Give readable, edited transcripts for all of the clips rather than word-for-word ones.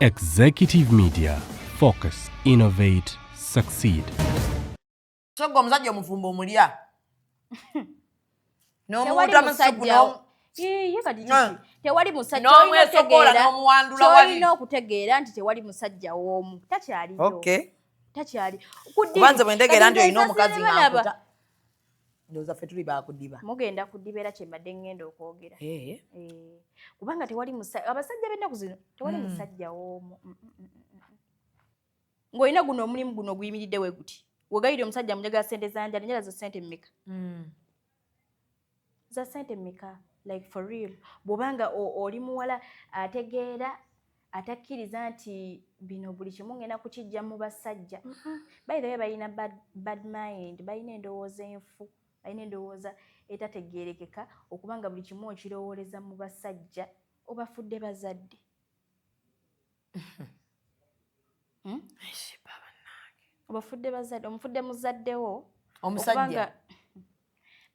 Executive Media. Focus, innovate, succeed. Sogo omusajja omufumbo omulya. Tewali musajja okutegeera nti tewali musajja w'omu. Takyaliyo. Okay. Takyali. Kubanze bwendegeera nti olina omukazi ng'akuta. Ndowooza ffe tuli baakudiba. Mugenda kudiba era kyembadde ngenda okwogera. Kubanga tewali musajja, abasajja b'ennaku zino tewali musajja w'omu. Ng'olina guno omulimu guno guyimiridde we guti. Wegayire omusajja munjaga ssente zanjala njala zo ssente mmeka. Za ssente mmeka, like for real. Bw'obanga oli muwala ategeera atakkiriza nti bino buli kimu ngenda kukijja mu basajja. By the way balina bad mind, balina endowooza enfu, balina endowooza etategeerekeka okubanga buli kimu okirowooleza mu basajja obafudde bazadde. Obafudde bazadde, omufudde muzaddewo. Omusajja.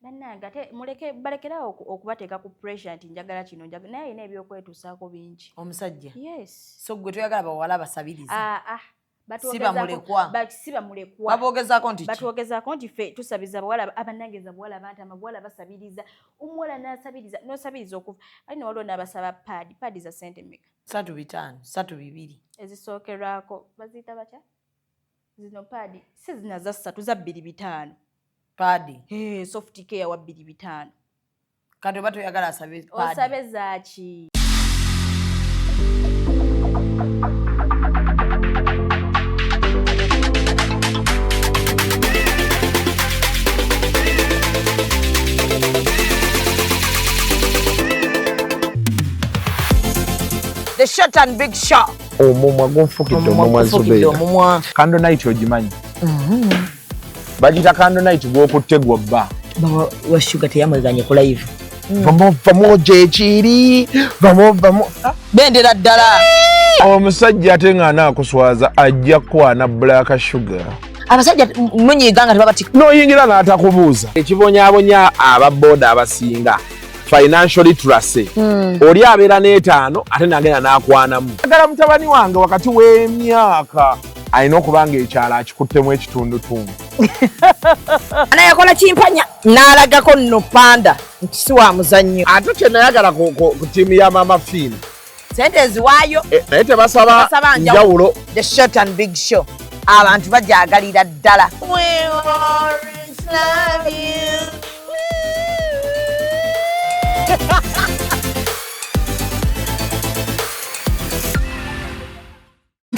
Bannange ate balekerawo okubateeka ku pressure nti njagala kino njagala naye ayina ebyokwetuusaako bingi. Omusajja? Yes. So gwe toyagala bawala basabiriza? Si bamulekwa. Baboogezaako nti ki? Batwogezaako nti ffe tusabiza bawala abanangeeza bawala bantama bawala basabiriza. Omuwala n'asabiriza n'osabiriza okuva. Alina waliwo n'abasaba paadi za ssente mmeka? 35, 32. Ezisookerwako baziyita batya? Zino paadi si zina za 3 za 2-5. Paadi? Soft care wa 2-5. Kati oba toyagala asabe paadi? Osabe zaaki? The short and big shot. Omumwa gonfukidde omumwa Zubeida. Kando night ogimanyi. Bagita kando night gwokutte gwobba. Bawa wa sugar teyamweganye ku live. Vamo jechiri. Vamo. Bendera ddala. Omusajja ate nga anaakuswaza ajja kwana black sugar. Abasajja munyiganga tebabati. N'oyingira n'atakubuuza. Ekibonyaabonya ababooda abasinga. Financial literacy. Oli abeera n'etaano ate nagenda n'akwanamu. Agala mutabani wange wakati w'emyaka alina okubanga ekyalo akikuttemu ekitundutundu. Anayakola kimpanya n'alagako nno panda nti si wa muzannyo. Ate kye nayagala ku ttiimu ya Mama Fiina. Sente eziwaayo. Naye tebasaba njawulo. The short and big show. Abantu bajaagalira ddala. We always love you.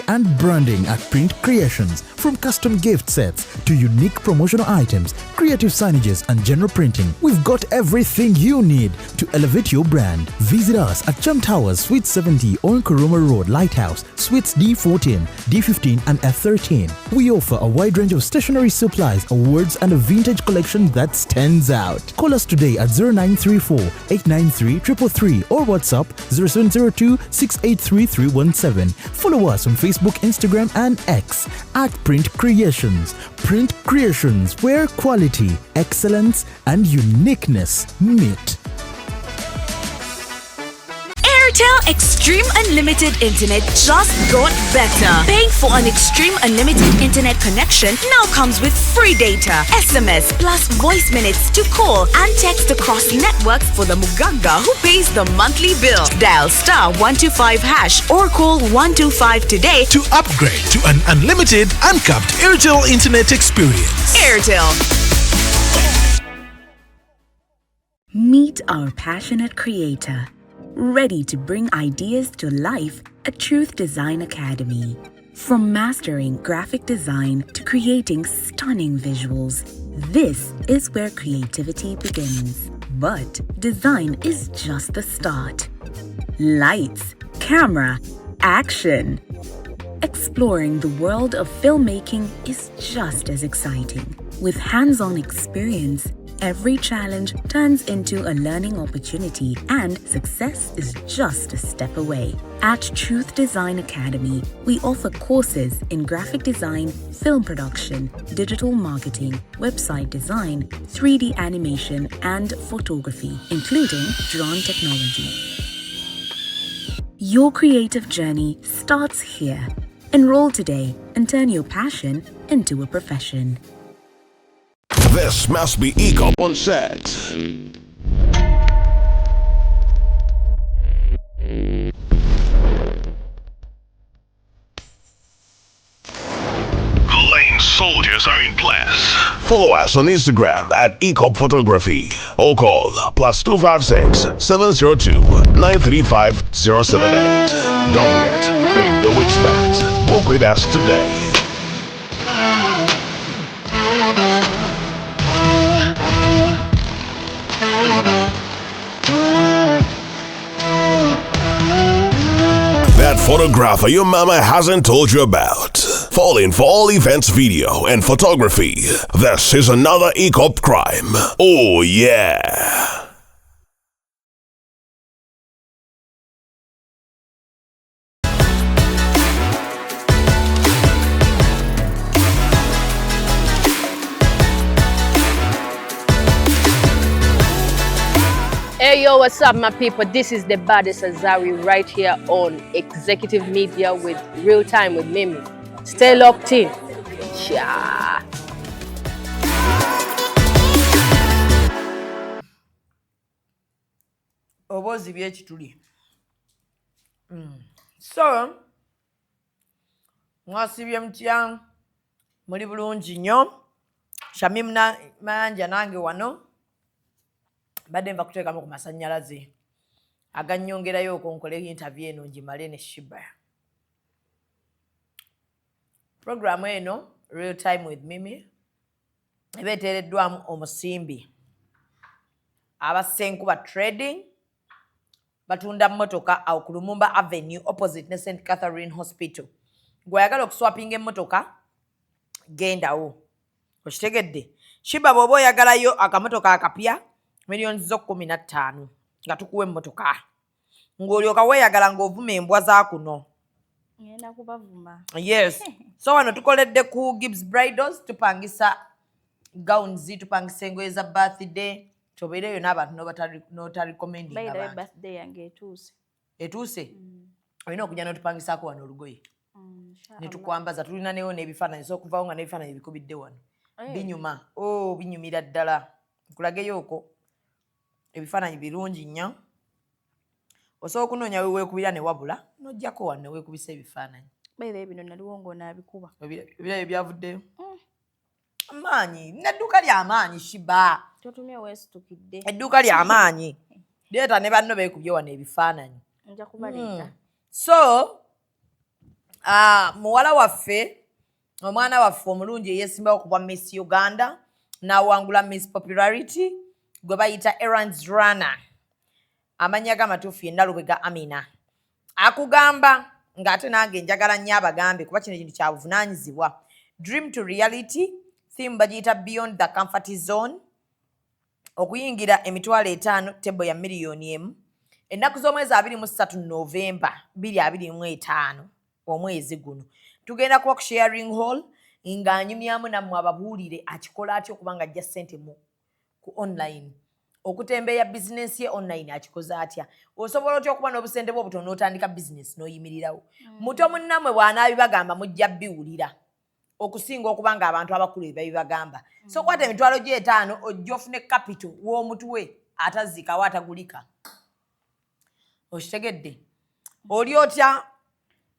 And branding at Print Creations. From custom gift sets to unique promotional items, creative signages and general printing, we've got everything you need to elevate your brand. Visit us at Chum Towers, Suite 70 on Kuruma Road, Lighthouse, Suites D14, D15 and F13. We offer a wide range of stationery supplies, awards and a vintage collection that stands out. Call us today at 0934 893 333 or WhatsApp 0702 683 317. Follow us on Facebook, Instagram and X at Print Creations. Print Creations, where quality, excellence and uniqueness meet. Airtel Extreme Unlimited Internet just got better. Paying for an Extreme Unlimited Internet connection now comes with free data, SMS plus voice minutes to call and text across networks for the Muganga who pays the monthly bill. Dial *125# or call 125 today to upgrade to an unlimited, uncapped Airtel Internet experience. Airtel. Meet our passionate creator, ready to bring ideas to life at Truth Design Academy. From mastering graphic design to creating stunning visuals, this is where creativity begins. But design is just the start. Lights, camera, action. Exploring the world of filmmaking is just as exciting. With hands-on experience, every challenge turns into a learning opportunity and success is just a step away. At Truth Design Academy, we offer courses in graphic design, film production, digital marketing, website design, 3D animation, and photography, including drone technology. Your creative journey starts here. Enroll today and turn your passion into a profession. This must be Eco on set. Lane soldiers are in place. Follow us on Instagram at Ecop Photography or call +256 702 935 078. Don't forget, make the wristbands. Book with us today. That photographer your mama hasn't told you about. Falling for all events video and photography. This is another Ecop crime. Oh yeah. Hey yo, what's up my people? This is the baddest Azari right here on Executive Media with Real Time with Mimi. Stay locked in. Yeah. Obozi byekituli. So, mwasibye mutya muli bulungi nnyo. Shamim Mayanja nange wano. Badde nva kuteekamu ku masannyalaze agannyongerayo okonkole interview eno ngimale ne Shiba. Programu eno Real Time with Mimi eba eteereddwamu omusimbi abasenkuba trading batunda mmotoka awo ku Lumumba Avenue opposite ne St. Catherine Hospital. Gw'ayagala okuswapinga emmotoka gendawo. Okitegedde? Shiba bw'oba oyagalayo akamotoka akapya millions zo 15 nga tukuwe emmotoka. Ng'olyoka weeyagala ng'ovuma embwa za kuno. Ngenda kubavuma. Yes. So wano tukoledde ku Gibbs Bridals tupangisa gowns, tupangisa engoye za birthday. Tobeereyo n'abantu n'otarecommending abantu. By the birthday yange etuuse. Etuuse? Olina okujja n'otupangisaako wano olugoye. Ne tukwambaza tulina neyo n'ebifaananyi so okuvaawo nga n'ebifaananyi bikubidde wano. Binyuma. Oh, binyumira ddala. Nkulageyo okwo. Ebifaananyi birungi nnyo. Osobola okunoonya weekubira ne wabula n'ojjako wano ne weekubisa ebifaananyi. Bayibe bino naliwo ng'onaabikuba. Ebirabo byavuddeyo? Amaanyi. N'edduuka ly'amaanyi Shiba. Totumye weesitukidde. Edduuka ly'amaanyi. Leeta ne banno beekubye wano ebifaananyi. Nja kubaleeta. So, muwala waffe, omwana waffe omulungi eyeesimbawo ku bwa Miss Uganda n'awangula Miss Popularity gwe bayita Errands Runner. Amannya g'amatuufu ye Nalubega Amina. Akugamba ng'ate nange njagala nnyo abagambe kuba kino kintu kya buvunaanyizibwa. Dream to reality, theme bagiyita Beyond the Comfort Zone. Okuyingira emitwalo 5 tebo ya miliyoni 1. Ennaku z'omwezi 23 Novemba 2025 omwezi guno. Tugenda kuba ku sharing hall nga nyumyamu nammwe ababuulire akikola atya okuba nga ajja ssente ku online. Okutembeeya bizinensi ye online akikoza atya. Osobola otya okuba n'obusente bwo obutono n'otandika bizinensi n'oyimirirawo. Muto munnammwe bw'anaabibagamba mujja bbiwulira. Okusinga okuba nga abantu abakulu babibagamba. So kwata emitwalo gye 5 ojja ofune capital w'omutwe atazikawo atagulika. Okitegedde? Oli otya?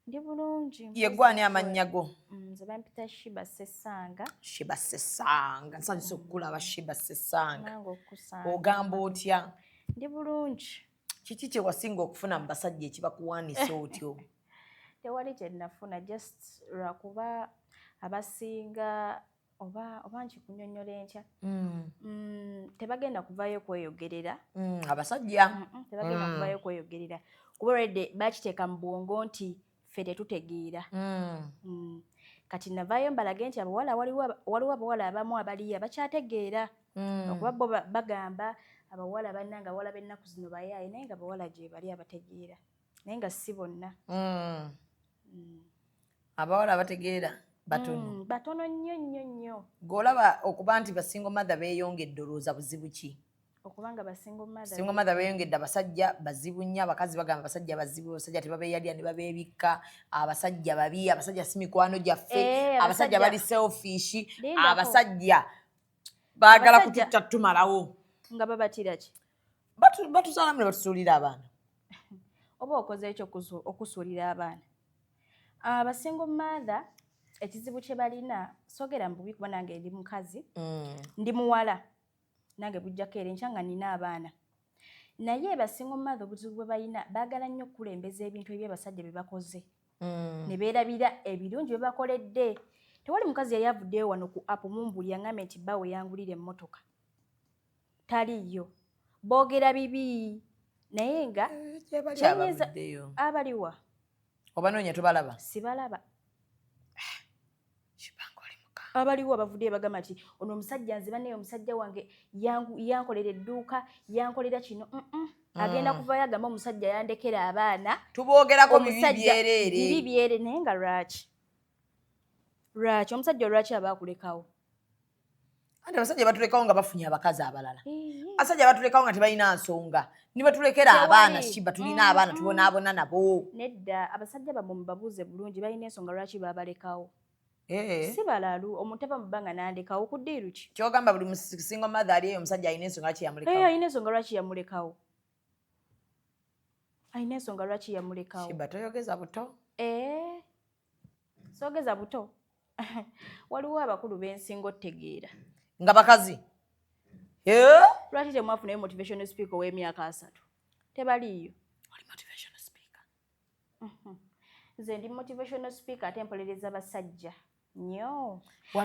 Ndi bulungi. Yeggwani amannya go? Nze bampita Shiba Sesanga. Shiba Sesanga. Nsanyuse okukulaba Shiba Sesanga. Nange okusanga. Ogamba otya? Ndi bulungi. Kiki kye wasinga okufuna mu basajja ekibakuwaanisa otyo? Tewali kye nafuna just lwakuba abasinga oba nkikunnyonnyola enkya. Tebagenda kuvaayo kweyogerera. Abasajja? Tebagenda kuvaayo kweyogerera. Kuba olwedde bakiteeka mu bwongo nti ffe tetutegeera. Kati navaayo mbalage nti abawala waliwo abawala abamu abaliyo abakyategeera. Okuba bo bagamba abawala bannanga abawala b'ennaku zino bayaaye naye nga abawala gye bali abategeera. Naye nga si bonna. Abawala abategeera batono. Batono nnyo nnyo nnyo. G'olaba okuba nti basingo mother beeyongedde olowooza buzibu ki? okubanga basingle mother single mother beyongedde abasajja bazibu nnyo abakazi bagamba abasajja bazibu abasajja tebabeeyalya ne babeebikka abasajja babi abasajja si mikwano gyaffe abasajja bali selfish abasajja baagala kututta tumalawo nga babatira ki batuzaalamu ne batusuulira abaana oba okoze ekyo okusuulira abaana abasingle mother ekizibu kye balina soogera mu bubi kuba nange ndi mukazi ndi muwala nange bujjako era enkya nga nina abaana naye basingle mother obuzibu bwe balina baagala nnyo okukulembeza ebintu ebyabasajja bye bakoze ne beerabira ebirungi bye bakoledde tewali mukazi yali avuddeyo wano ku apu mumbuli yaŋŋambye nti bba we yangulira emmotoka taliyo boogera bibi naye nga abaliwa obanoonya tobalaba sibalaba abaliwo abavuddeyo bagamba nti ono omusajja nziba naye omusajja wange yankolera edduuka yankolera kino agenda kuvayo agamba omusajja yandekera abaana tuboogerako bibi byerere naye nga lwaki omusajja olwaki aba akulekawo andi abasajja batulekawo nga bafunye abakazi abalala abasajja batulekawo nga tebalina nsonga ne batulekera abaana shiba tulina abaana tubonaabona nabo nedda abasajja bamwe mubabuuze bulungi balina ensonga lwaki babalekawo si balalu omuntu ava mu bbanga nandekawo kuddiiru ki kyogamba buli single mother aliyo omusajja alina ensonga lwaki yamulekawo alina ensonga lwaki yamulekawo alina ensonga lwaki yamulekawo shiba toyogeza buto soogeza buto waliwo abakulu b'ensinga otegeera nga bakazi lwaki temwafunayo motivational speaker ow'emyaka 3 tebaliiyo nze ndi motivational speaker ate mpolereza basajja nnyo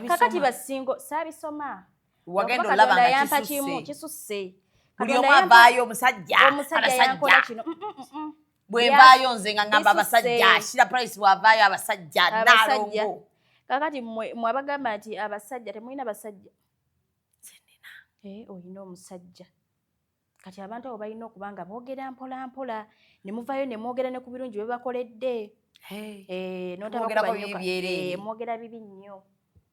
kakati basingo saabisoma wagenda olaba nga kisusse buli omu avaayo omusajja yankola kino bwevaayo nze nga ngamba abasajja shira price bwavaayo abasajja nalongo kakati mwabagamba nti abasajja temulina basajja olina omusajja kati abantu abo balina okuba nga boogera mpola mpola ne muvaayo ne mwogera ne ku birungi bye bakoledde mwogera bibi nnyo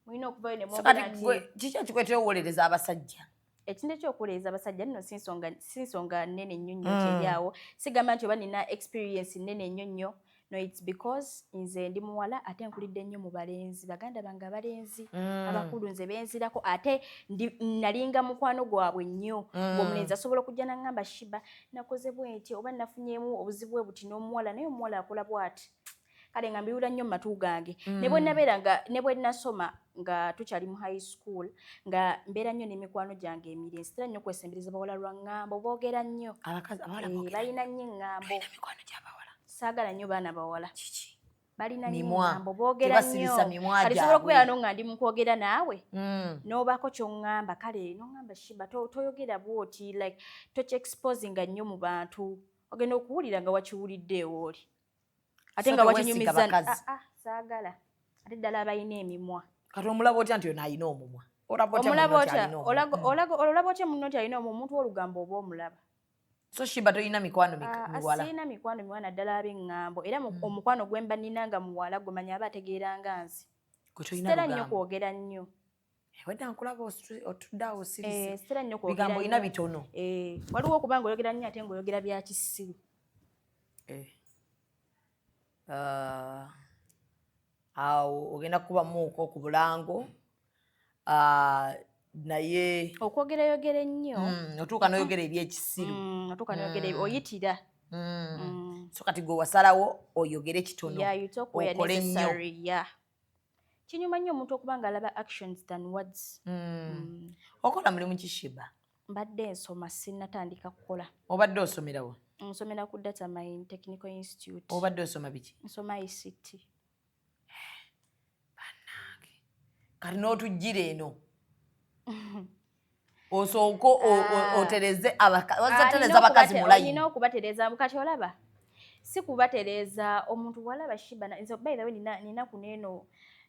mulina okuvaayo ne mwogera nti kiki ekikwetera okuwolereza abasajja ekintu ekyokuwolereza abasajja nno si nsonga nnene nnyo nnyo kyeryawo sigamba nti oba nina experience nnene nnyo nnyo no it's because nze ndi muwala ate nkulidde nnyo mu balenzi baganda bange abalenzi abakulu nze benzirako ate nalinga mukwano gwabwe nnyo ng'omulenzi asobola okujja naŋŋamba shiba nakoze bwenti oba nafunyeemu obuzibu bwe buti n'omuwala naye omuwala akola bw'ati kale nga mbiwula nnyo mu matu gange ne bwe nabeera nga ne bwe nasoma nga tukyali mu high school nga mbeera nnyo n'emikwano gyange emiri nsitera nnyo okwesembereza bawala lwa ŋŋambo boogera nnyo balina nnyo eŋŋambo saagala nnyo baana bawala balina nnyo eŋŋambo boogera nnyo kati sobola okubeera no nga ndi mu kwogera naawe n'obaako ky'oŋŋamba kale n'oŋŋamba shiba toyogera bwoti like tokyexposinga nnyo mu bantu ogenda okuwulira nga wakiwulidde ewooli ate nga wakinyumiza saagala ate ddala abalina emimwa kati omulaba otya nti ono alina omumwa olaba otya muno nti alina omumwa omuntu w'olugambo oba omulaba so shiba toyina mikwano miwala sirina mikwano miwala naddala ab'eŋŋambo era omukwano gwe mba ninanga muwala gwe manya aba ategeeranga nzi sitera nnyo kwogera nnyo wedda nkulaba otudde awo sitera nnyo bigambo olina bitono waliwo okuba nga oyogera nnyo ate ng'oyogera bya kisiru awo ogenda kubamuuko ku bulango naye okwogerayogera ennyo otuuka n'oyogera ebyekisiru otuuka n'oyogera oyitira so kati gwe wasalawo oyogere kitono okole nnyo kinyuma nnyo omuntu okuba nga alaba actions than words okola mulimu kishiba mbadde nsoma sinnatandika kukola obadde osomerawo nsomera ku Data Mine Technical Institute obadde osoma biki nsoma ICT bannange kati n'otujjira eno osooka otereze abakazi mu layini olina okubatereza kati olaba si kubatereza omuntu bw'alaba shiba by the way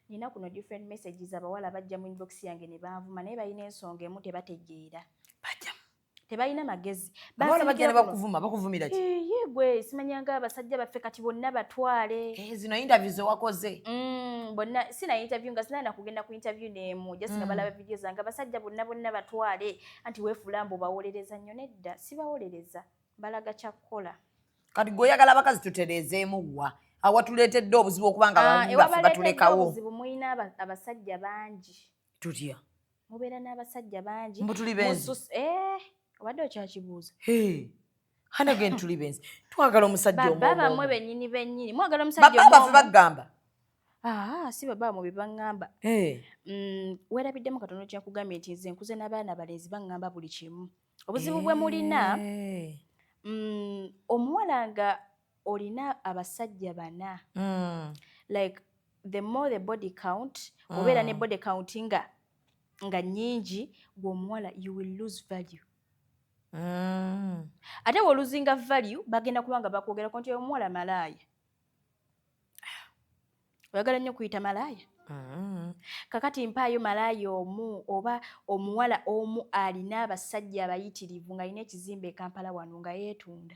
nina kuno different messages abawala bajja mu inbox yange ne banvuma naye balina ensonga emu tebategeera tebalina magezi bakuvumira ki ye gwe simanyanga abasajja baffe kati bonna batwale zino interview ze wakoze bonna sina interview nga sina na kugenda ku interview n'emu just nga balaba video zange abasajja bonna batwale anti weefula mbu bawolereza nnyo nedda sibawolereza balaga kyakukola kati goyagala abakazi tutereezeemu wa awatuleetedde obuzibu okubanga abamu baffe batulekawo obuzibu mulina abasajja bangi tutya mubeera n'abasajja bangi mbu tuli benzi obadde okyakibuuza hana gen tuli benzi twagala omusajja omu baba bamwe bennyini mwagala omusajja baba baffe bagamba si baba mu bye baŋŋamba weerabiddemu katono kyakugambye nti nze nkuze n'abaana balenzi baŋŋamba buli kimu obuzibu bwe mulina omuwala nga olina abasajja bana like the more the body count obeera ne body count nga nnyingi gweomuwala you will lose value ate woluzinga value bagenda kubanga bakwogerako nti omuwala malaaya oyagala nnyo kuyita malaaya kakati mpaayo malaaya omu oba omuwala omu alina abasajja abayitirivu ng'alina ekizimbe e Kampala wano nga yeetunda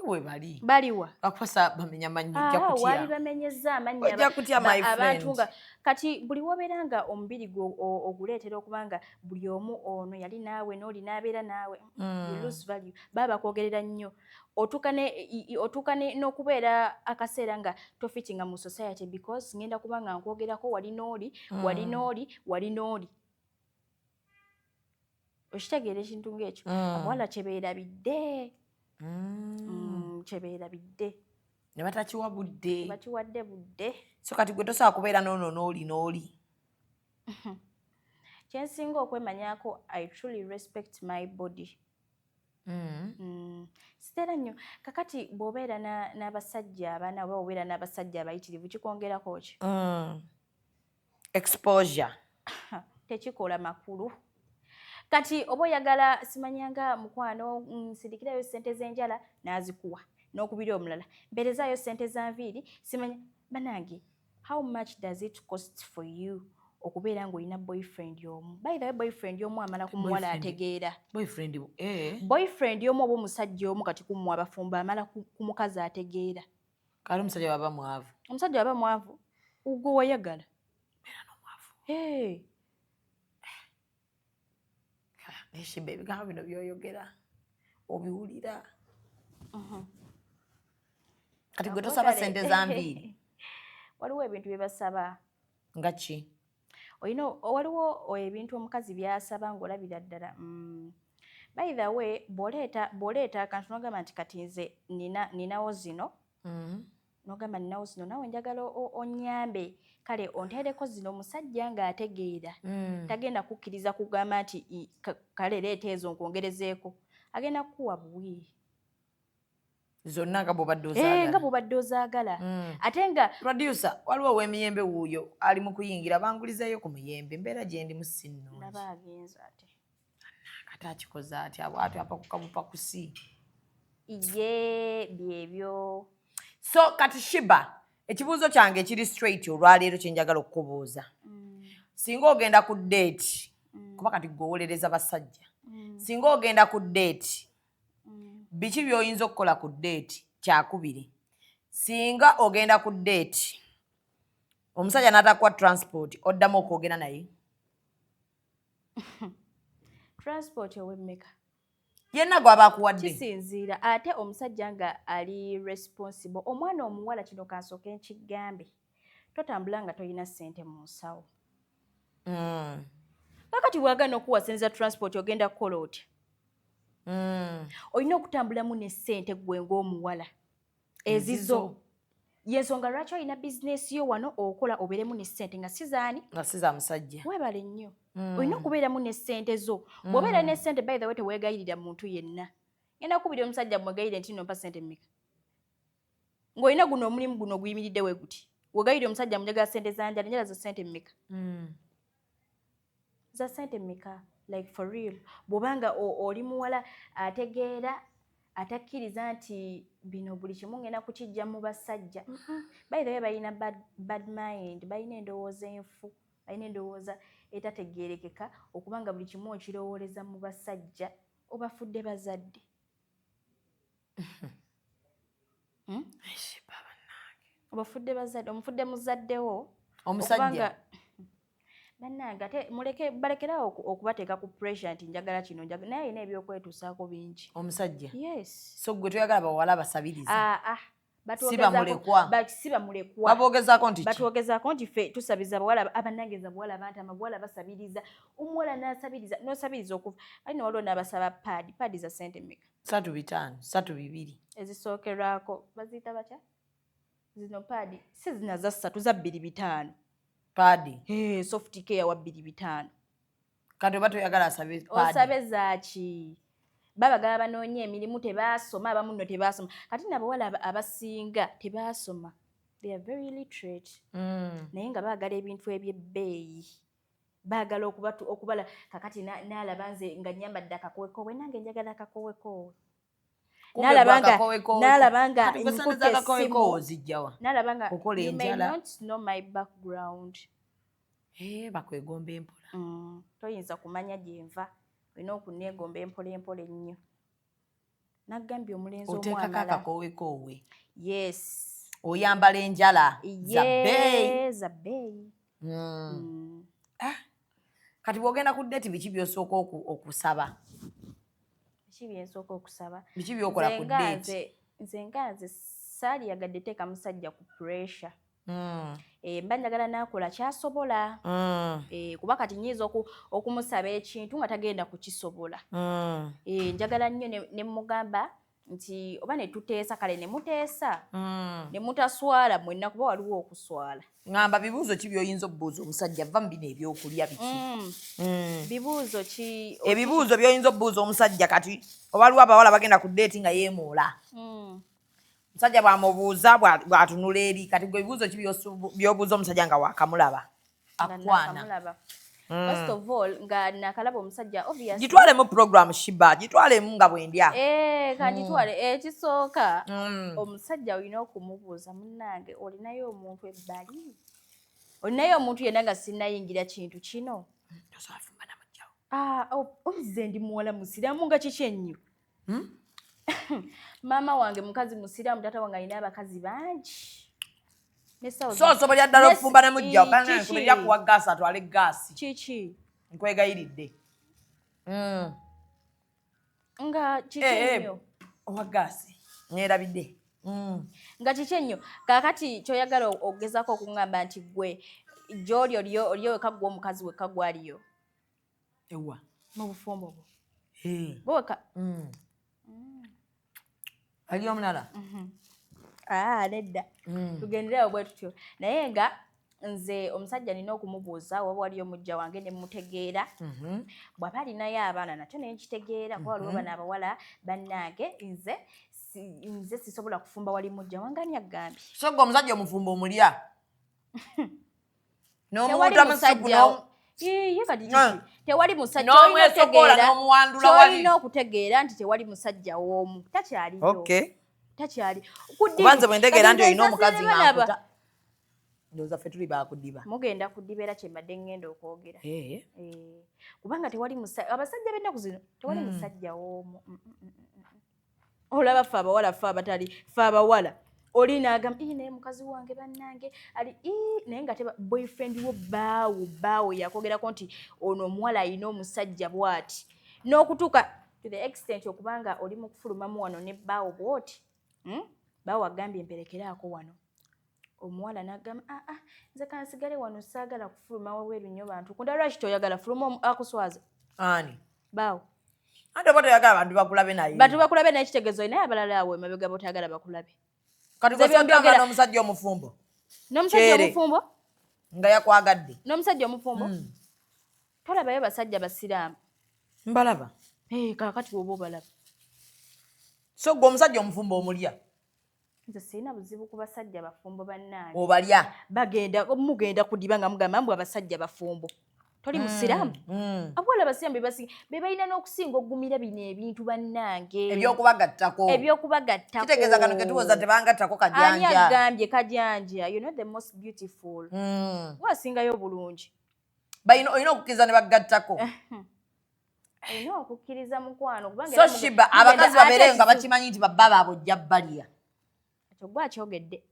we baliwa bakwasa bamenya mannya wali bamenyeza amanya abantu nga kati buli wobeera nga omubiri gwo oguleetera okuba nga buli omu ono yali naawe n'oli n'abeera naawe you lose value baba bakwogerera nnyo otuuka n'okubeera akaseera nga tofitinga mu society because ngenda kuba nga nkwogerako wali n'oli okitegeera ekintu ng'ekyo abawala kyebeerabidde kyebeerabidde ne batakiwadde budde so kati gwe tosobola kubeera n'oli kyensinga okwemanyako I truly respect my body siteera nnyo kakati bw'obeera n'abasajja abana oba obeera n'abasajja abayitirivu kikwongerako ki exposure tekikola makulu kati oba oyagala simanyanga mukwano nsindikirayo ssente z'enjala n'azikuwa n'okubira omulala mpeerezaayo ssente za nviiri simanya banange how much does it cost for you okubeera ng'olina boyfriend omu by the way boyfriend omu amala ku muwala ategeera boyfriend omu oba omusajja omu kati kumuwa abafumbo amala ku mukazi ategeera kale omusajja waba mwavu omusajja waba mwavu ugwe wayagala Neshiba ebigambo bino byoyogera obiwulira kati gwe tosaba ssente za nviiri waliwo ebintu bye basaba nga ki waliwo ebintu omukazi byasaba ng'olabira ddala by the way bw'oleeta akantu n'ogamba nti kati nze ninawo zino n'ogamba ninawo zino nawe njagala onnyambe kale onteereko zino omusajja ng'ategeera tagenda kukkiriza kugamba nti kale leeta ezo nkwongerezeeko agenda kukuwa buwi zonna nga bw'obadde ozaagala ate nga producer waliwo ow'emiyembe wuuyo ali mu kuyingira bangulizeeyo ku muyembe embeera gye ndi mu sinnungi naba agenza ate kati akikoze atya bw'atyo apakukabupakusi byebyo so kati Shiba ekibuuzo kyange ekiri straight olwaleero kyenjagala okukubuuza singa ogenda ku date kuba kati gweowolereza basajja singa ogenda ku date biki by'oyinza okukola ku date kyakubiri singa ogenda ku date omusajja n'atakuwa transport oddamu okwogera naye transport owemmeka yenna gwaba akuwadde kisinziira ate omusajja nga ali responsible omwana omuwala kino kansooke nkigambe totambula nga tolina ssente mu nsawo kakati bwagana okuwa ssente za transport ogenda kukola otya olina okutambulamu ne ssente gwe ng'omuwala ezizo yensonga lwaki olina bizinesi yo wano okola obeeremu ne ssente nga sizaani nga siza musajja weebale nnyo olina okubeeramu ne ssente zo bw'obeera ne ssente by the way teweegayirira muntu yenna ngenda kukubira omusajja mwegayire nti nompa ssente mmeka ng'olina guno omulimu guno guyimiridde we guti wegayire omusajja munjagala ssente zanjala njala za ssente mmeka za ssente mmeka like for real bw'obanga oli muwala ategeera atakkiriza nti bino buli kimu ngenda kukijja mu basajja by the way balina bad mind balina endowooza enfu balina endowooza etategeerekeka okubanga buli kimu okirowooleza mu basajja obafudde bazadde obafudde bazadde omufudde muzaddewo Omusajja. Bannange ate balekerawo okubateeka ku pressure nti njagala kino naye ayina ebyokwetuusaako bingi. Omusajja. Yes. So gwe toyagala bawala basabiriza. Si bamulekwa. Baboogezaako nti ki? Batwogezaako nti ffe tusabiza bawala abannangeza bawala bantama bawala basabiriza. Omuwala n'asabiriza n'osabiriza okuva. Alina waliwo n'abasaba paadi za ssente mmeka? 35, 32. Ezisookerwako baziyita batya? Zino paadi si zina za 3 za 2,500. Paadi. Soft care wa 2,500. Kati oba toyagala asabe paadi. Osabe zaaki? Babagala banoonye emirimu tebaasoma abamu nno tebaasoma. Kati n'abawala abasinga tebaasoma. They are very illiterate. Naye nga baagala ebintu eby'ebbeeyi. Baagala okubala kakati n'alaba nze nga nnyambadde akakowekowe nange njagala akakowekowe. N'alabanga you may not know my background. Bakwegomba empola. Toyinza kumanya gye nva. Olina okunneegomba empola ennyo. Naggambye omulenzi omwamala. Oteekako akakowekowe. Yes. Oyambala enjala. Za bbeeyi. Kati bw'ogenda ku ddeeti biki by'osooka okusaba? Byensooka okusaba. Biki by'okola ku ddeeti? Nze nga nze saaliyagadde teeka musajja ku pressure. Mba njagala n'akola ky'asobola. Kuba kati nnyinza okumusaba ekintu nga tagenda kukisobola. Njagala nnyo ne mugamba nti oba ne tuteesa kale ne muteesa. Ne mutaswala mwenna kuba waliwo okuswala. Ngamba bibuuzo ki by'oyinza okubuuza omusajja va mu bino ebyokulya biki? Bibuuzo ki? Ebibuuzo by'oyinza okubuuza omusajja kati waliwo abawala bagenda ku ddeeti nga yeemoola. Omusajja bw'amubuuza bw'atunula eri kati gwe ebibuuzo ki by'obuuza omusajja nga waakamulaba? Akwana. First of all, nga nakalaba omusajja obviously. Gitwalemu program Shiba, gitwalemu nga bwendya. Kagitwale ekisooka. Omusajja olina okumubuuza munnange olinayo omuntu ebbali? Olinayo omuntu yenna nga sinnayingira kintu kino? Tosafumba na mujjawo. Nze ndi muwala musiraamu nga kiki ennyo? Maama wange mukazi musiraamu, taata wange alina abakazi bangi. So osobolya ddala okufumba ne mujjawo kana nkuberya kuwa gaasi atwale gaasi. Kiki? Nkwegayiridde. Nga kiki ennyo? Owa gaasi. Neerabidde. Nga kiki ennyo? Kaakati ky'oyagala okugezaako okuŋŋamba nti gwe gy'oli oliyo weka gwe omukazi weka gwaliyo. Ewa? Mu bufumbo bwo. Bweka. Aliyo omulala? Nedda. Tugenderewo bwe tutyo. Naye nga nze omusajja nina okumubuuza waba waliyo mujja wange ne mutegeera. Bw'aba alinayo abaana nakyo naye nkitegeera kuba waliwo bano abawala bannange nze sisobola kufumba wali mujja wange ani aggambye. So gwe omusajja omufumba omulya? N'omuwutamu supu Ye kati kiki? Tewali musajja olina okutegeera nti tewali musajja w'omu. Takyaliyo. Takyali. Kubanze bwentegeera nti olina omukazi ng'akuta. Ndowooza ffe tuli baakudiba. Mugenda kudibeera kye mbadde ngenda okwogera. Kubanga tewali musajja, abasajja b'ennaku zino tewali musajja w'omu. Olaba ffe abawala ffe abatali ffe abawala. Oli n'agamba naye mukazi wange bannange ali naye nga teba boyfriend wo baawo yakogerako nti ono omuwala alina omusajja bw'ati. N'okutuuka to the extent okubanga oli mu kufulumamu wano ne baawo bw'oti. Baawo agambye mperekeraako wano. Omuwala n'agamba nze kansigale wano saagala kufuluma wabweru nnyo bantu. Kunda lwaki toyagala fuluma akuswaza? Ani? Baawo. Ate oba toyagala bantu bakulabe naye. Bantu bakulabe naye kitegezo naye abalala awo emabega botayagala bakulabe. Kati gwe n'omusajja omufumbo. N'omusajja omufumbo? Nga yakwagadde. N'omusajja omufumbo? Tolabayo basajja basiraamu. Mbalaba. Kaakati bw'oba obalaba. So gwe omusajja omufumbo omulya? Nze sirina buzibu ku basajja bafumbo bannange. Obalya? Mugenda kudiba nga mugamba mbu abasajja bafumbo. Toli musiraamu? Abawala abasiraamu be balina n'okusinga okugumira bino ebintu bannange. Ebyokubagattako. Kitegeeza kano ke tuwoza tebangattako kajanja. Ani agambye kajanja? You're not the most beautiful. Wasingayo bulungi. Olina okukkiriza ne bagattako. Olina okukkiriza mukwano. So Shiba, abakazi babeere nga bakimanyi nti babba baabwe ojja balya. Ekyo gwe akyogedde.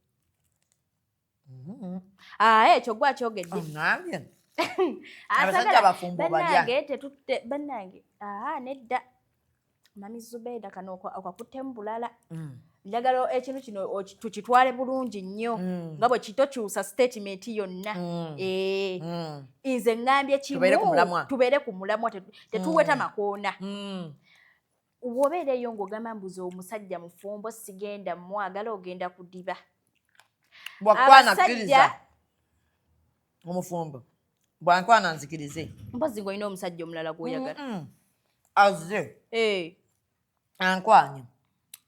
Ekyo gwa kyogedde. Ngambye. Abasajja bafumbo balya. Bannange nedda. Mami Zubeida kano okwakutte mu bulala. Njagala ekintu kino tukitwale bulungi nnyo nga bwe kitokyusa statement yonna. Nze ngambye kimu tubeere ku mulamwa tetuweta makoona. Wobeereyo ng'ogamba mbuzi omusajja mufumbo sigenda mwagala ogenda kudiba. Bwakwana kkiriza omufumbo. Bwankwana nzikirize. Mpozi ng'olina omusajja omulala gw'oyagala. Azze. Ankwanya.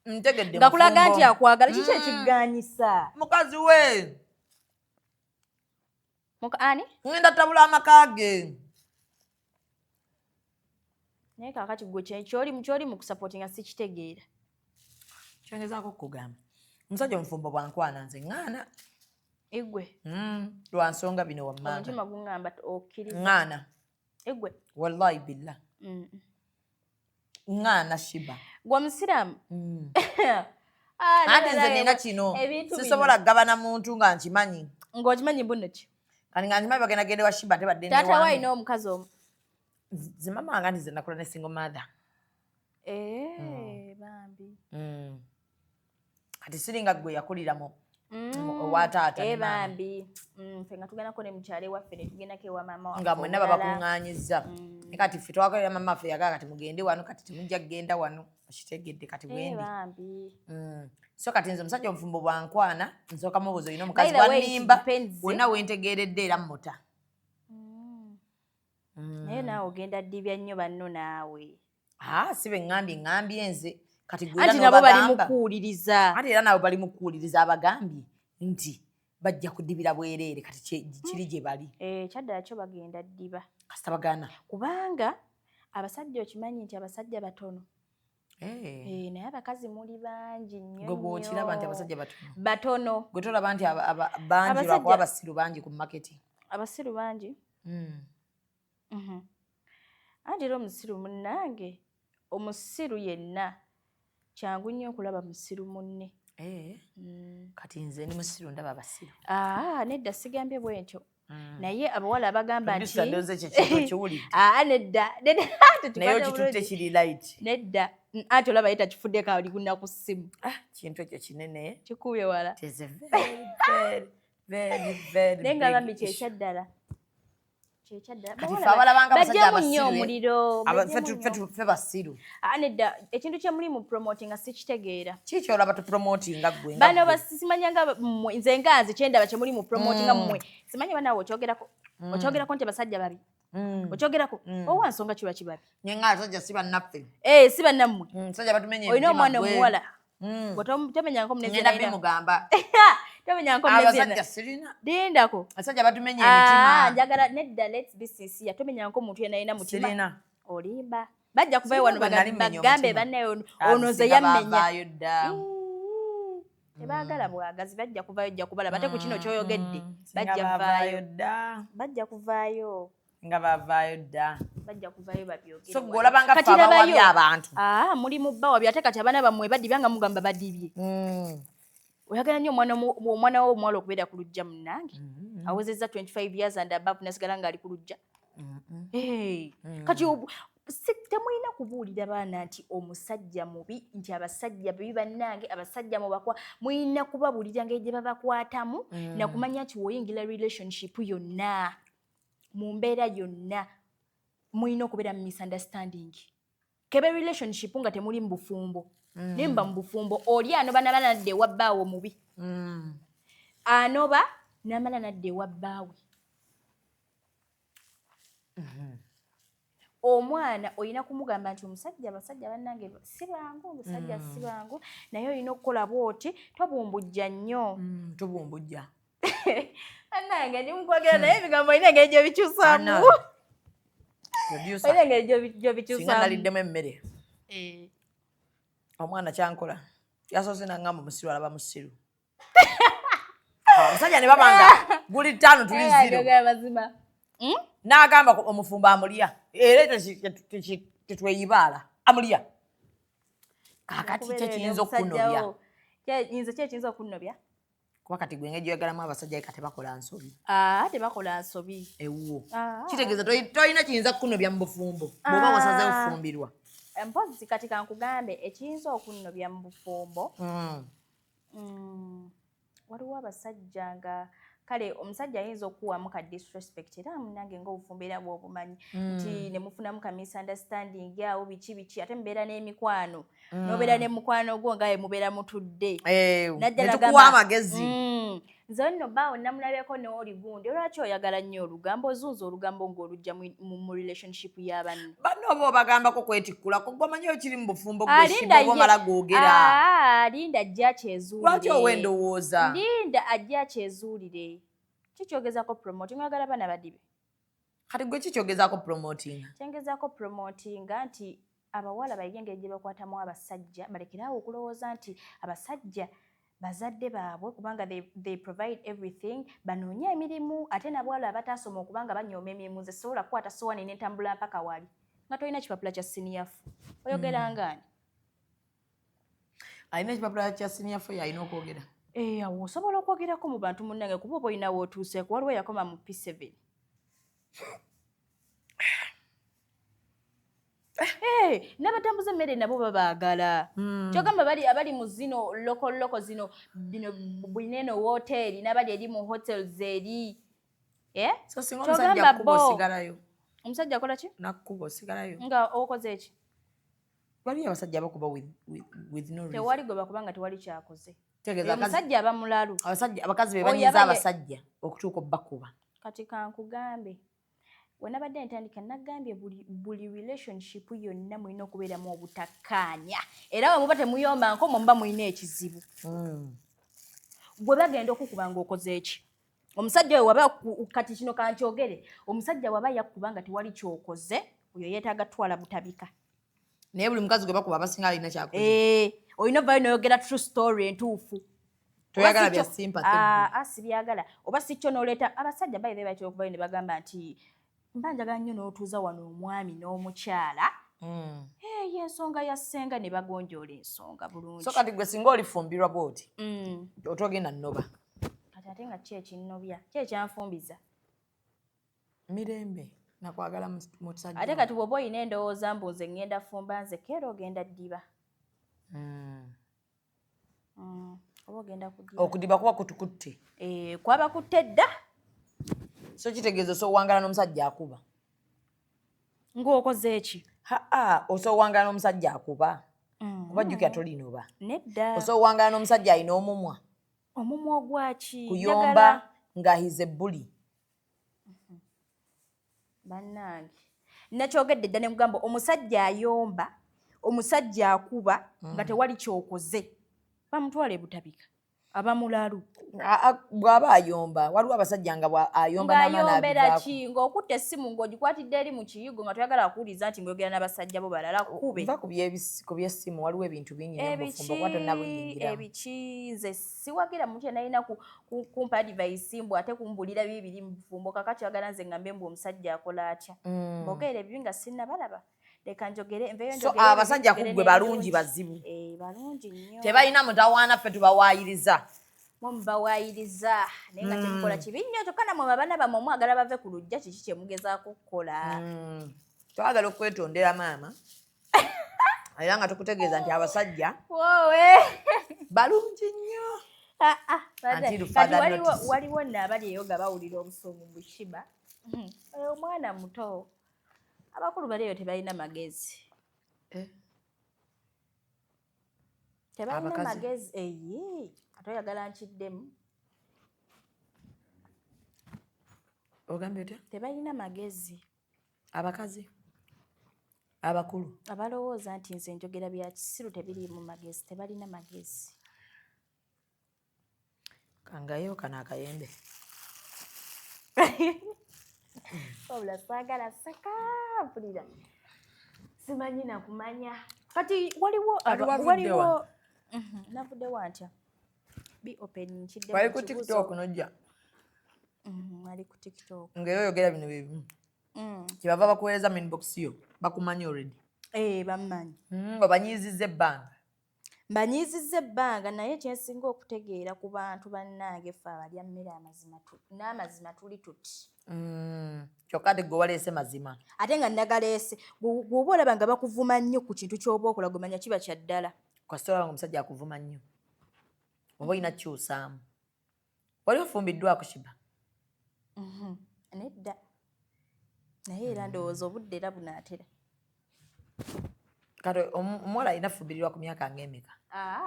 Ntegedde nga kulaga nti akwagala kiki ekiganyisa mukazi we ani ngenda tabula amaka ge naye kakati gwe kyoli mu kusupportinga sikitegeera kyongezaako okugamba omusajja omufumbo bwankwana nze ŋŋaana egwe lwa nsonga bino wammanga omutima guŋŋamba okkiriza ŋŋaana egwe wallahi billah ŋŋaana shiba gwe musiraamu ate nze nina kino sisobola kugabana muntu nga nkimanyi ng'okimanyi mbuno ki kati nga nkimanyi bagenda gende wa shiba tebadde taata waalina omukazi omu zimama wanga nti ze nakula ne single mother bambi kati siringa gwe yakuliramu owa taata bambi ffe nga tugendako ne mukyala ewaffe ne tugendako ewa maama waffe nga mwenna babakuŋŋaanyizza kati ffe twakolera maama waffe yagala kati mugende wano kati temujja kugenda wano okitegedde kati bwendi so kati nze omusajja omufumbo bwankwana nsooka mubuuza olina omukazi gwannimba wonna wentegeeredde era muta naye naawe ogenda ddibya nnyo banno naawe si be ŋŋambye nze anti nabo bali mukuwuliriza ate era nabo bali mukuwuliriza abagambye nti bajja kudibira bwereere kati kiri gye bali kyaddala kyo bagenda ddiba kasita bagaana kubanga abasajja okimanyi nti abasajja batono naye abakazi muli bangi nnyo gwe bw'okiraba nti abasajja batono gwe tolaba nti bangi lwakuba abasiru bangi ku maketi abasiru bangi anti era omusiru munnange omusiru yenna kyangu nnyo okulaba musiru munne kati nze ni musiru ndaba abasiru nedda sigambye bwentyo naye abawala abagamba nti nedda naye okitutte kiri light nedda anti olaba yeta kifudde kali kunna ku ssimu kintu ekyo kinene kikubye wala naye nga bambi kyekyaddala bajjamu nnyo omuliro ffe basiru nedda ekintu kyemuli mu promotinga sikitegeera kiki olaba tupromotinga gwe bano basimanyanga nze nganze kyendaba kyemuli mu promotinga mmwe simanyi banaawe okyogerako nti abasajja babi okyogerako owa nsonga kiba kibabi nyenga abasajja si bannaffe si bannammwe olina omwana omuwala tomenyangako mugamba tomenyangako abasajja sirina lindako abasajja batumenya emitima njagala nedda let's be sincere tomenyangako omuntu yenayina mutima sirina olimba bajja kuvayo wano bagambe bannayo ono ze yammenya tebaagala bwagazi bajja kuvayo ojja kubala bate ku kino kyoyogedde bajja kuvaayo nga bavaayo dda bajja kuvaayo babyogere so golabanga ffe abawabi abantu muli mu bawabi ate kati abaana bammwe badibya nga mugamba badibye oyagala nnyo omwana wo omuwala okubeera ku lujja munnange awezezza 25 years and above nasigala ng'ali ku lujja kati temulina kubuulira baana nti omusajja mubi nti abasajja babi bannange abasajja mubakwa mulina kubabuulira ngeri gye babakwatamu nakumanya nti woyingira relationship yonna mu mbeera yonna mulina okubeera mu misunderstanding kebe relationship nga temuli mu bufumbo nemba mu bufumbo oli anoba n'abaana nadde ewa bbaawe omubi anoba n'amala nadde ewa bbaawe omwana olina kumugamba nti omusajja abasajja bannange si bangu omusajja si bangu naye olina okukola bwoti tobumbujja nnyo tobumbujja annange ndimukwogera naye ebigambo olina engeri gyobikyusaamu olina engeri gyobikyusaamu naliddemu emmere omwana kyankola yasoose nangamba musiru alaba musiru omusajja ne babanga guli 5 tuli 0 n'agamba omufumbo amulya era tetweyibaala amulya kakati kyekiyinza okunobya nze kyekiyinza okunobya Kuba kati gwe ng'egyo oyagalamu abasajja kati bakola nsobi. Tebakola nsobi. Ewuwo. Kitegeeza tolina kiyinza kukunobya mu bufumbo. Bw'oba wasazeewo kufumbirwa. Mpozi kati kankugambe ekiyinza okunnobya mu bufumbo. Waliwo abasajja nga kale omusajja ayinza okuwamu ka disrespect era munange ng'obufumbo era bw'obumanyi nti ne mufunamu ka misunderstanding awo biki ate mubeera n'emikwano n'obeera ne mukwano gwo nga mubeera mutudde netukuwa amagezi nze nno baawo namulabeko n'oli gundi olwaki oyagala nnyo olugambo ozuuza olugambo ng'olujja mu relationship y'abanne banno oba obagambako kwetikkulako gwamanyi okiri mu bufumbo gweshiba oba omala gwogera linda ajja kyezuulire lwaki owa endowooza linda ajja kyezuulire kikyogezako promoting oyagala baana badibe kati gwe kikyogezaako promoting kyengezaako promotinga nti abawala bayige engeri gye bakwatamu abasajja balekerawo okulowooza nti abasajja bazadde baabwe kubanga they provide everything banoonye emirimu ate nabawala abataasoma okubanga banyooma emirimu nze sobola kukwata sowaani n'entambula mpaka wali nga tolina kipapula kya siniyafu oyogera ngaani alina ekipapula kya siniyafu yalina okwogera awo osobola okwogerako mu bantu munnange kuba oba olinawo otuuseeko waliwo yakoma mu P7 n'abatambuza emmere nabo babaagala kyogamba abali mu zino loko zino bino bwineno woteeri n'abali eri mu hotels eri kyogamba bo omusajja akola ki nakkuba osigalayo nga okoze eki waliyo abasajja abakuba with no reason tewali gwe bakuba nga tewali kyakoze omusajja aba mulalu abakazi be banyiza abasajja okutuuka obbakuba kati kankugambe wenabadde ntandika nagambye buli relationship yonna mulina okubeeramu obutakkaanya era bwe muba temuyomba nkomo muba mulina ekizibu gwe bagenda okukuba nga okoze eki omusajja we waba kati kino kankyogere omusajja waba yakkuba nga tewali kyokoze oyo yeetaaga twala butabika naye buli mukazi gwe bakuba abasinga alina kyakoze olina ovayo noyogera true story entuufu toyagala bya sympathy sibyagala oba si kyo n'oleeta abasajja bayibe batera okuvayo ne bagamba nti mba njagala nnyo n'otuuza wano omwami n'omukyala ensonga ya ssenga ne bagonjoola ensonga bulungi so kati gwe singa olifumbirwa bwoti otogenda nnoba kati ate nga ki ekinnobya ki ekyanfumbiza mirembe nakwagala musajja ate kati bw'oba olina endowooza mbu nze ŋŋenda fumba nze keera ogenda ddiba oba ogenda kudiba okudiba kuba kutukutte kwaba kutte dda so kitegeeza osowangala n'omusajja akuba ng'okoze eki osowangala n'omusajja akuba kuba jjukira tolinoba nedda osowangala n'omusajja alina omumwa ogwaki kuyomba nga hize bbuli bannange nakyogedde dda ne mugamba omusajja ayomba omusajja akuba nga tewali kyokoze bamutwala ebutabika aba mulalu bw'aba ayomba waliwo abasajja nga ayomba n'ayombera ki ng'okutta essimu ng'ogikwatidde eri mu kiyigo nga toyagala kuwuliriza nti mwogera n'abasajja bo balala kube nva ku by'essimu waliwo ebintu bingi nobufumbo kuba tonna buyingira ebiki nze siwagira muntu nalina kumpa advice mbu ate kumbulira bibiri mu bufumbo kakati oyagala nze ngambe mbu omusajja akola atya mbogerera ebibi nga sinnabalaba leka njogere nveyo njogere abasajja kuggwe balungi bazibu balungi nnyo tebalina mutawaana ffe tubawaayiriza mubawaayiriza naye nga temukola kibi nnyo kyokka namwe abaana bammwe mwagala bave ku lujja kiki kye mugezaako okukola twagala okwetondera maama era nga tukutegeeza nti abasajja wowe balungi nnyo waliwo nno abali eyo nga bawulira obusungu bushiba oyo omwana muto abakulu bali eyo tebalina magezi tebalina magezi ate oyagala nkiddemu ogambye otya tebalina magezi abakazi abakulu abalowooza nti nze njogera bya kisiru tebiri mu magezi tebalina magezi kangayo kana akayembe obula saagala sakampulira simanyi nakumanya kati waliwo navuddewo antya bi open nkidde wali ku tiktok nojja ali ku tiktok ngaera oyogera bino byebimu kyebava bakuweereza minbox yo bakumanyi already bammanyi obanyiizizza ebbanga mbanyiizizza ebbanga naye kyensinga okutegeera ku bantu bannange ffe abalya mmere n'amazima tuli tuti. Kyokka ate gwe waleese mazima. Ate nga nagaleese bw'oba olaba nga bakuvuma nnyo ku kintu ky'oba okola gumanya kiba kya ddala. Kasita olaba nga omusajja akuvuma nnyo oba olina kyusaamu. Wali ofumbiddwako Shiba? Nedda. Naye era ndowooza obudde era bunaatera. Kati omuwala alina afumbirirwa ku myaka ng'emeka?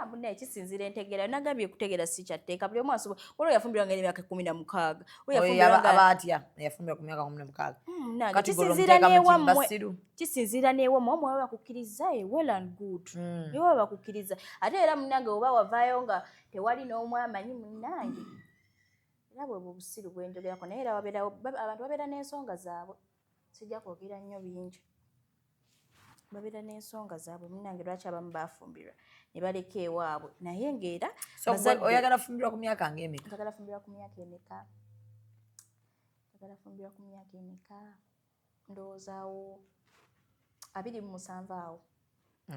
Munnaye kisinziira entegeera. Nagambye okutegeera si kyatteeka. Buli omu asobola. Waliwo yafumbirwa nga emyaka 16. Aba atya yafumbirwa ku myaka 16? Kisinziira n'ewammwe. Kisinziira n'ewammwe. Omwe baba bakukkiriza well and good. Ye baba bakukkiriza. Ate era munnange oba wavaayo nga tewali n'omu amanyi munnange. Era bwe busiru bwe njogerako naye era abantu babeera n'ensonga zaabwe. Sijja kwogera nnyo bingi. Babeera n'ensonga zaabwe munnange lwaki abamu baafumbirwa ne baleka ewaabwe naye ng'era oyagala fumbirwa ku myaka ng'emeka? Njagala fumbirwa ku myaka emeka? Ndowoozaawo 27 awo.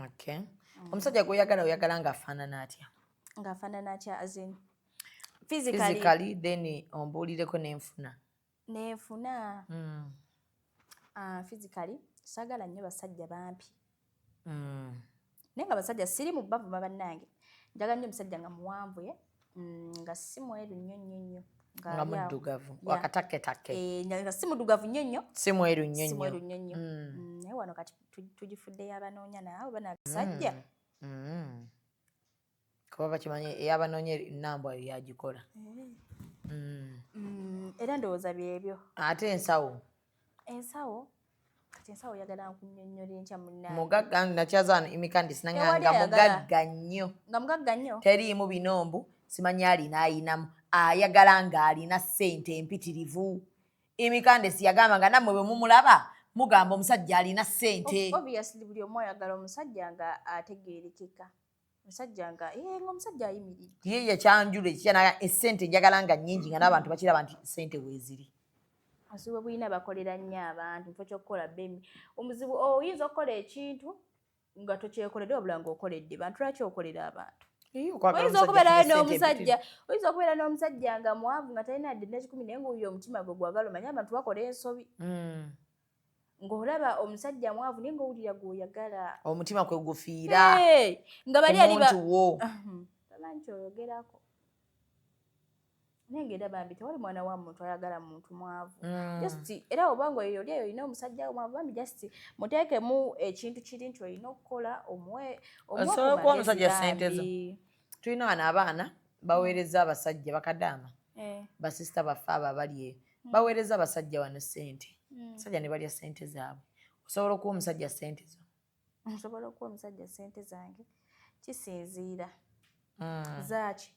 Okay. Omusajja oyagala ng'afaanana atya? Ng'afaanana atya as in physically then ombuulireko n'enfuna. N'enfuna? Physically saagala nnyo basajja bampi. Naye nga basajja siri mu bavuma bannange. Njagala nnyo omusajja nga muwanvu nga si mweru nnyo. Nga muddugavu wakatakketakke. Nga si muddugavu nnyo. Si mweru nnyo. Naye wano kati tugifuddeyo abanoonya naawe banabasajja. Kuba bakimanyi eyabanoonya ennambwa yagikola. Era ndowooza byebyo. Ate ensawo? Kati ensawo oyagala nkunnyonnyola enkya munnange. Mugagga nakyazaano imikandi sinanga mugagga nnyo. Nga mugagga nnyo? Teriimu binombu simanyi ayinamu. Ayagala ng'alina ssente empitirivu. Imikande siyagamba nga nammwe bwe mumulaba mugamba omusajja alina ssente. Obviously buli omu ayagala omusajja nga ategeerekeka. Omusajja nga omusajja ayimiridde. Ye kyanjula ekikyanaga essente njagala nga nnyingi nga n'abantu bakiraba nti ssente weeziri. Obuzibu bwina bakolera nnyo abantu mpo kyokkola bemi. Omuzibu oyinza okukola ekintu nga tokyekoledde wabula ng'okoledde bantu lwaki okolera abantu. Oyinza okubeera n'omusajja nga mwavu nga talina dde n'ekikumi naye ng'owulira omutima gwe gwagala omanye abantu bakola ensobi. Ng'olaba omusajja mwavu naye ng'owulira gw'oyagala. Omutima kwe gufiira. Nga bali ali tamanyi kyoyogerako. Naye ng'era bambi tewali mwana wa muntu ayagala muntu mwavu. Era obanga oli eyo olina omusajja mwavu bambi just muteekemu ekintu kiri nti olina okukola omuwe osobola okuwa omusajja ssente zo. Tulina wano abaana baweereza abasajja bakadaama. Basisita baffe abo abali eyo baweereza abasajja wano ssente. Abasajja ne balya ssente zaabwe. Osobola okuwa omusajja ssente zo? Nsobola okuwa omusajja ssente zange. Kisinziira. Zaaki?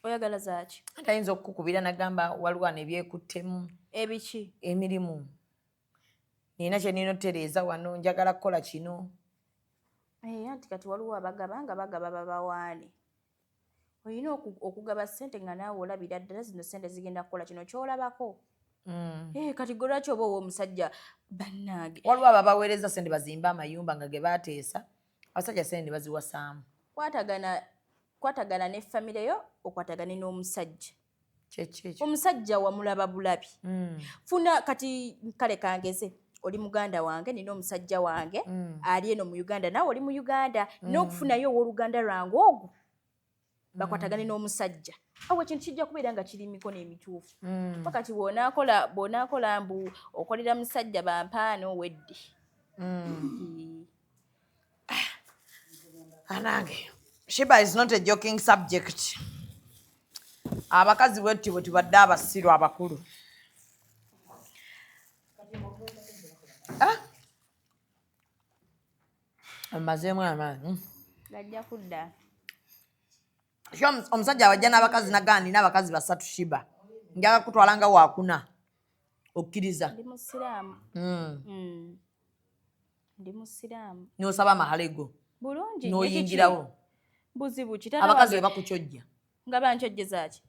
Oyagala zaaki? Ate ayinza okukukubira nagamba waliwo ebyekuttemu. Ebiki? Emirimu. Nina kye nina otereeza wano njagala kukola kino. Anti kati waliwo abagaba nga bagaba babawaane. Olina okugaba ssente nga naawe olabira ddala zino ssente zigenda kukola kino kyolabako. Kati gwe lwaki oba omusajja bannange. Waliwo ababaweereza ssente bazimbe amayumba nga ge baateesa. Abasajja ssente ne baziwasaamu. Kwatagana ne famire yo okwatagane n'omusajja. Kyekyo. Omusajja wamulaba bulabi. Funa kati kale kangeze. Oli muganda wange nina omusajja wange ali eno mu Uganda nawe oli mu Uganda n'okufunayo ow'oluganda lwange ogwo bakwatagane n'omusajja. Awo ekintu kijja kubeera nga kiri mikono emituufu. Wakati bw'onaakola mbu okolera musajja bampaano wedde. Anange, Shiba is not a joking subject. Abakazi wetti bwe tubadde abasiru abakulu. Amazeemu amaanyi. Gajja kudda. Omusajja wajja n'abakazi nagandi n'abakazi 3 Shiba. Njaga kutwala nga wakuna. Okkiriza. Ndi musiraamu. Ndi musiraamu. N'osaba mahalego. Bulungi. N'oyingirawo. Buzibu ki? Abakazi be bakukyojja. Nga bankyojjeza ki?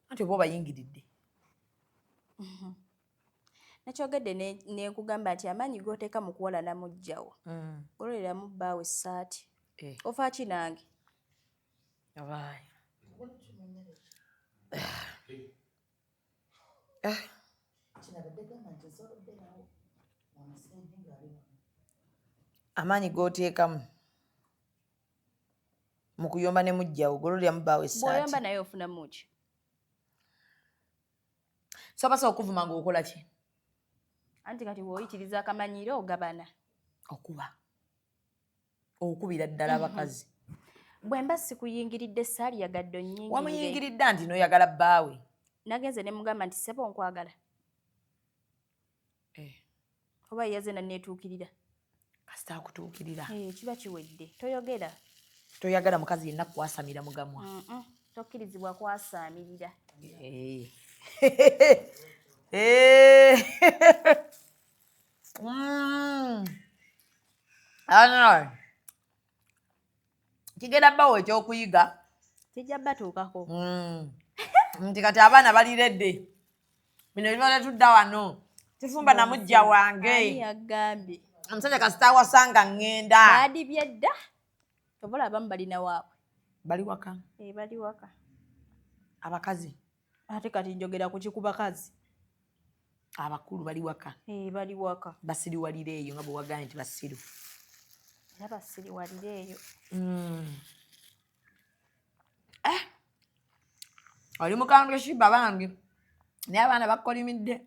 Ate bo bayingiridde. Nakyogedde ne nkugamba nti amaanyi g'oteeka mu kuwala namugjawo. Gololeramu bbaawe essaati. Ofa ki nange? Amaanyi g'oteekamu mu kuyomba ne mugjawo gololeramu bbaawe essaati. Bw'oyomba naye ofunamu ki? Sobasobola okuvuma ng'okola ki? Anti kati bw'oyitiriza akamanyiro ogabana. Okubira ddala abakazi. Bwe mba sikuyingiridde saali yagadde onnyingirire. Wamuyingiridde anti n'oyagala bbaawe. Nagenze ne mugamba nti ssebo nkwagala. Oba yaze nanneetuukirira. Kasita akutuukirira. Kiba kiwedde. Toyogera. Toyagala mukazi yenna kwasamira mugamwa. Tokkirizibwa kwasaamirira. Kigenda bbaawo ekyokuyiga. Kijja batuukako. Nti kati abaana baliredde. Bino bibala tudda wano. Tifumba na mujja wange. Ani yagambye? Omusajja kasita awasanga ngenda. Baadibye dda. Obola abamu balina waabwe. Bali waka. Bali waka. Abakazi. Ate kati njogera ku kibakazi. Abakulu bali waka. Bali waka. Basiriwalira eyo nga bwe wagambye nti basiru. Era basiriwalira eyo. Oli mukambwe Shiba bange. Naye abaana bakolimidde.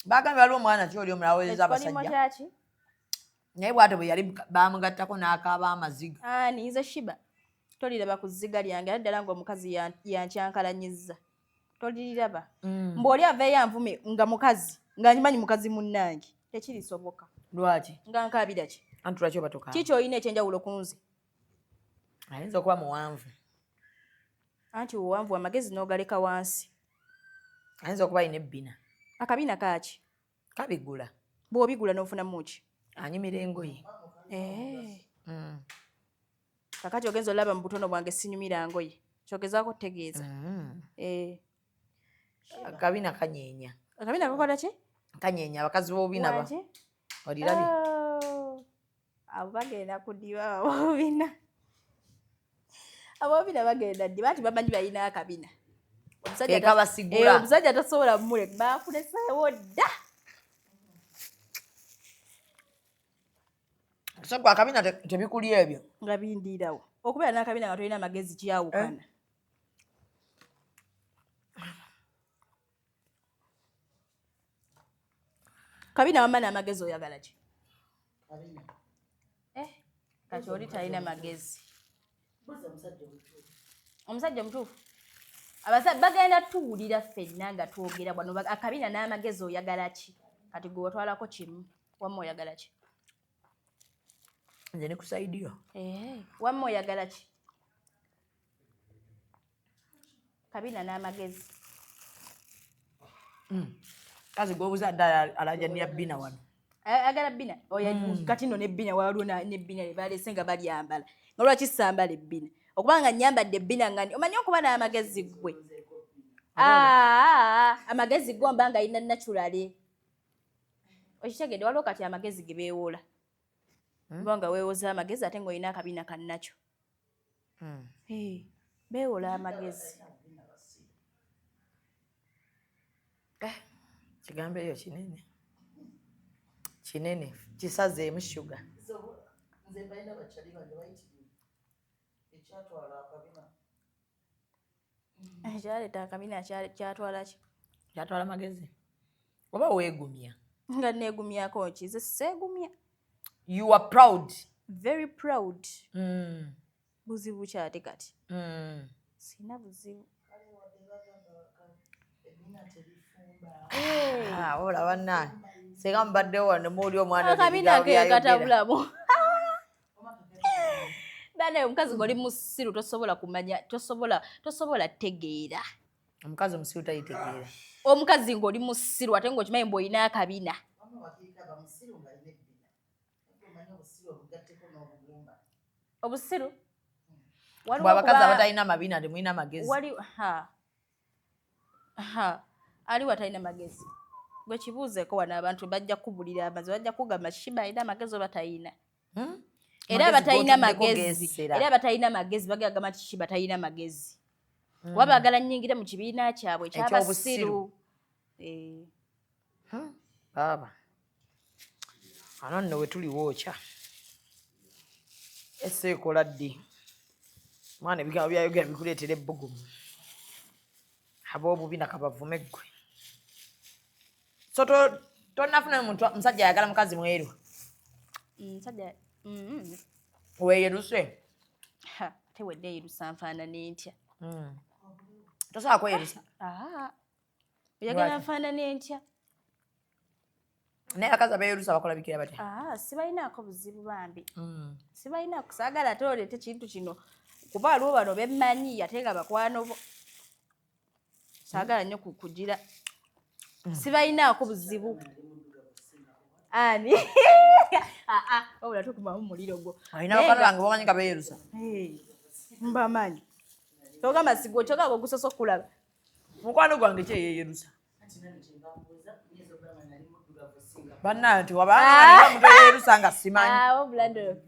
Bagambye waliwo omwana ki oli omulawoleza abasajja. Naye bw'atyo bwe yali bamugattako n'akaaba amaziga. Nze Shiba. Toliraba ku zziga lyange era ddala ng'omukazi yankyankalanyizza. Toliraba. Mbw'oli aveeyo anvume nga mukazi nga nyimanyi mukazi munnange. Tekirisoboka. Lwaki? Nga nkaabira ki? Anti lwaki oba tokaaba? Kiki olina ekyenjawulo ku nze? Ayinza okuba muwanvu. Anti owanvu amagezi n'ogaleka wansi. Ayinza okuba alina ebbina. Akabina kaaki? Kabigula. Bw'obigula n'ofunamu ki? Anyumira engoye. Kakati ogenza olaba mu butono bwange sinyumira ngoye. Kyogezaako kutegeeza. Akabina kanyeenya. Akabina kakola ki? Kanyeenya abakazi b'obubina ba. Olirabye? Abo bagenda kudiba abobina. Abobina bagenda ddi banti bamanyi balina akabina. Omusajja tasobola mule baakuleseewo dda. So kwa akabina tebikuli ebyo. Nga bindiirawo. Okubeera n'akabina nga tolina amagezi kyawukana. Kabina wamma n'amagezi oyagala ki? Kati oli talina magezi. Omusajja omutuufu. Abasajja bagenda tuwulira ffenna nga twogera bwano akabina n'amagezi oyagala ki? Kati gwe watwalako kimu. Wamma oyagala ki? Nze ne kusaidiyo. Wamma oyagala ki? Kabina n'amagezi. Kazi gwobuza ddala alajjaniya bbina wano. Agala bbina? Kati nno n'ebbina waliwo n'ebbina lye baleese nga balyambala. Nga lwaki sambala ebbina? Okubanga nnyambadde ebbina nga omanyi okuba n'amagezi ggwe. Amagezi go mba nga alina naturale. Okitegedde waliwo kati amagezi ge beewola. Mba nga weewoza amagezi ate ng'olina akabina kannakyo. Beewola amagezi. Kigambo eyo kinene. Kinene. Kisazeemu shuga. Nze balina bakyali bange bayitirivu. Ekyatwala akabina. Ekyaleeta akabina kyatwala ki? Kyatwala magezi. Oba weegumya. Nga neegumyako ki? Nze seegumya. You are proud. Very proud. Buzibu kyate kati. Sina buzibu. Ola banna. Senga mbaddewo wano muuli omwana akabina ke katabulamu. Bane omukazi ng'oli musiru tosobola kumanya, tosobola tegeera. Omukazi omusiru tayitegeera. Omukazi ng'oli musiru ate ng'okimanyi mbu olina akabina. Obusiru? Abakazi abatalina amabina temulina magezi. Ali watalina magezi. gwe kibuuzeeko wano abantu bajja kubulira amazi bajja kugamba Shiba alina amagezi oba talina. Era batalina magezi bagamba nti Shiba talina magezi. Kuba baagala nnyingire mu kibiina kyabwe eky'abasiru. Baba. Ano nno we tuli wookya. Ese ekola ddi. Mwana ebigambo byayogera bikuleetera ebbugumu. Ab'obubi nakabavume ggwe. So tonafuna musajja ayagala mukazi mweru. Musajja weeyeruse. Tewedde yeerusa nfaanana ntya. Tosobola kweyerusa. Oyagala nfaanana ntya. Naye abakazi abeerusa bakola bikira batya? Sibalinaako buzibu bambi. Sibalinaako saagala ate oleete kintu kino. Kuba waliwo bano bemmanyi ate nga bakwano bo. Saagala nnyo kukugira. Sibalinaako buzibu. Ani? Wabula tukumamu muliro gwo. Alina bakano bange bamanyi nga beerusa. Mbamanyi. Togamba sigo kyoka gwo gusoso kulaba. Mukwano gwange kye yeerusa. Banna nti wabanga muntu yeerusa nga simanyi. Obulando.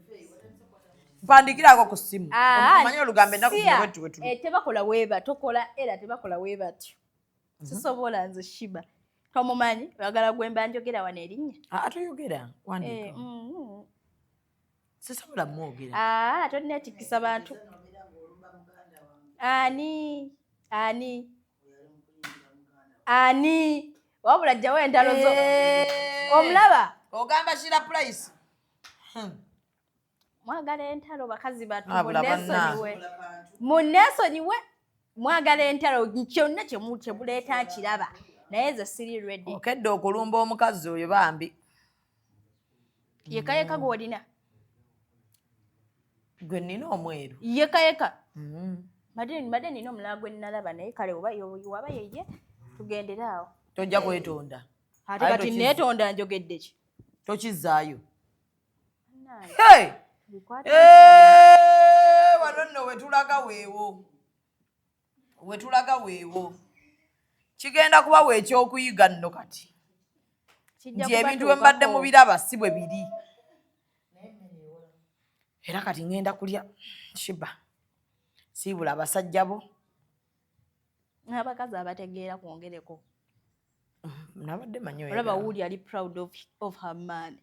Mpandikirako ku ssimu. Omanyi olugambo ennaku zino wetu. Tebakola weeba tokola era tebakola weeba tyo. Sisobola nze Shiba. Tomumanyi oyagala gwemba njogera wano erinnya? Toyogera wandiika. Sisobola mwogera. Tonneetikisa bantu. Ani? Wabula jjawo entalo zo. Omulaba? Ogamba Shira Price. Mwagala entalo bakazi batu munneesonyiwe. Mwagala entalo kyonna kyemuleeta nkiraba. Naye nze siri ready. Okedde okulumba omukazi oyo bambi. Yekayeka gw'olina. Gwe nnina omweru. Yekayeka. Madde nina omulala gwe nnalaba naye kale waba yeye tugendere awo. Tojja kwetonda. Ate kati neetonda njogedde ki? Tokizzaayo. Wano nno wetulaga weewo. Kigenda kuba weekyokuyiga nno kati. Nti ebintu bwe mbadde mu biraba si bwe biri. Era kati ngenda kulya Shiba. Siibula abasajja bo. N'abakazi abategeera kwongereko. Nabadde manyi oyo. Olaba Wuli ali proud of her man.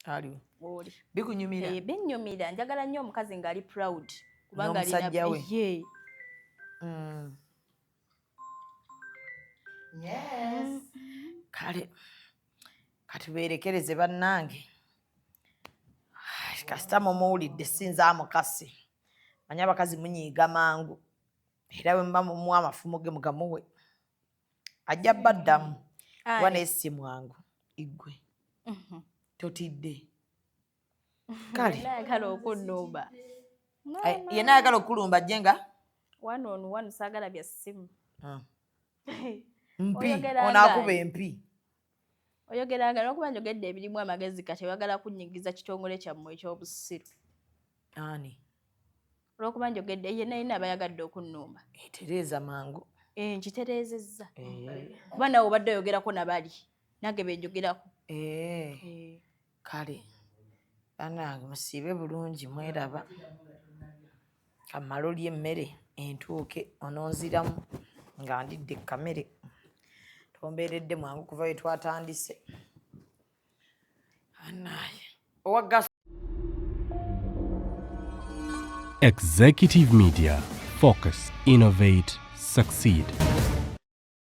Aliwo. Wuli. Bikunyumira? Binnyumira. Njagala nnyo omukazi ng'ali proud. Kubanga alina we. Ye. Yes. Kale. Kati beerekereze bannange. Kasita mumuwulidde sinza mukasi. Manyi abakazi munyiiga mangu. Era bwe mba mumuwa amafumo ge mugamuwe. Ajja baddamu. Kuba n'essimu wangu. Igwe. Totidde. Kale. Ayagala okunnumba. Yenna ayagala okulumba jenga? One on one saagala bya ssimu. Mpi. Onaakuba empi. Oyogeranga n'okuba njogedde ebirimu amagezi kati oyagala kunnyigiza kitongole kyammwe ekyobusiru. Ani? Olw'okuba njogedde ye naye abayagadde okunnumba. Tereza mangu. Nkitereezezza. Kuba nawe obadde oyogerako nabali. Nange benjogerako. Kale. Bannange musiibe bulungi mweraba. Kamala olya emmere entuuke ononziramu nga ndidde kamere. Tombeeredde mwangu kuva we twatandise. Owagga Executive Media. Focus, innovate, succeed.